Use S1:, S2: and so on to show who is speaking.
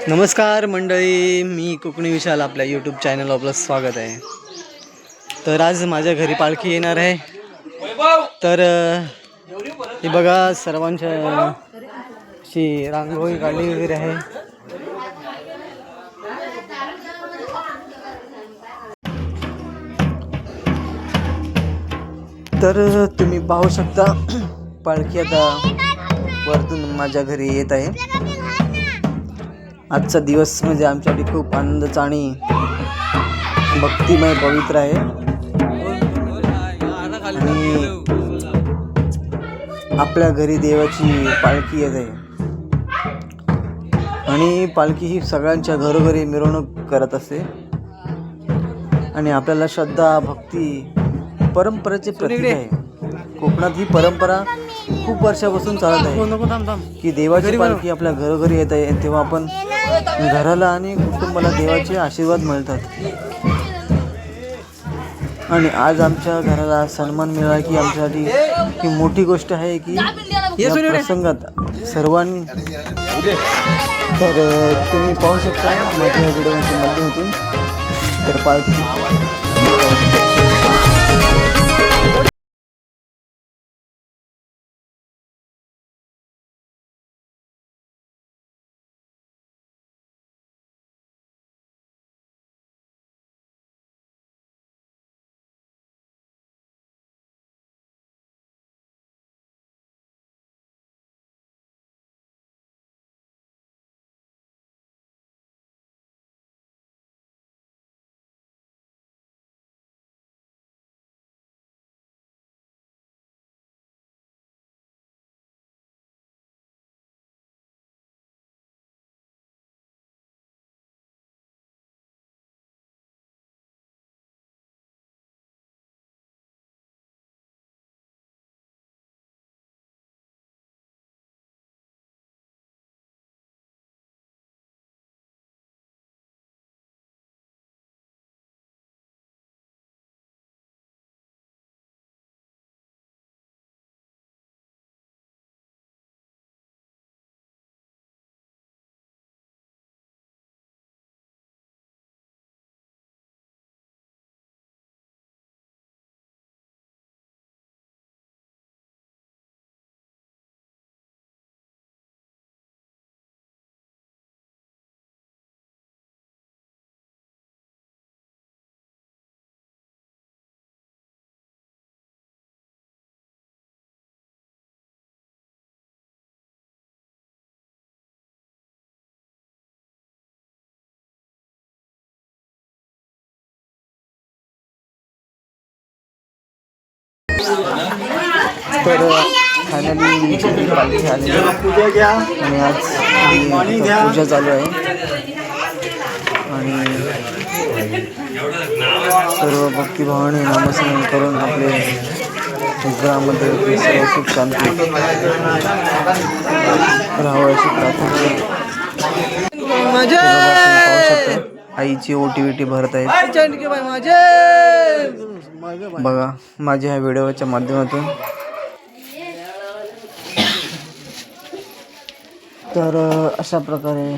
S1: नमस्कार मंडळी, मी कोकणी विशाल आपल्या यूट्यूब चॅनल आपलं स्वागत आहे. तर आज माझ्या घरी पालखी येणार आहे. तर हे बघा सर्वांच्या अशी रांगोळी काढली वगैरे आहे. तर तुम्ही पाहू शकता पालखी आता वरतून माझ्या घरी येत आहे. आजचा दिवस म्हणजे आमच्यासाठी खूप आनंदाचा आणि भक्तिमय पवित्र आहे. आणि आपल्या घरी देवाची पालखी येत आहे आणि पालखी ही सगळ्यांच्या घरोघरी मिरवणूक करत असते आणि आपल्याला श्रद्धा भक्ती परंपरेचे प्रतीक आहे. कोकणात ही परंपरा खूप वर्षापासून चालत आहे की देवाची पालखी आपल्या घरोघरी येत आहे तेव्हा आपण घराला आणि कुटुंबाला देवाचे आशीर्वाद मिळतात. आणि आज आमच्या घराला सन्मान मिळाला की आमच्यासाठी ही मोठी गोष्ट आहे की या प्रसंगात सर्वांनी. तर तुम्ही पाहू शकता माझ्या व्हिडिओच्या माध्यमातून तर पालखी तर फायनली पालखी आली आणि आज पूजा चालू आहे आणि सर्व भक्तिभावाने नामस्मरण करून आपले घरामध्ये सर्व सुख शांती राहावं अशी प्रार्थना. आईची ओटी भरत आहेत बघा माझ्या ह्या व्हिडिओच्या माध्यमातून. तर अशा प्रकारे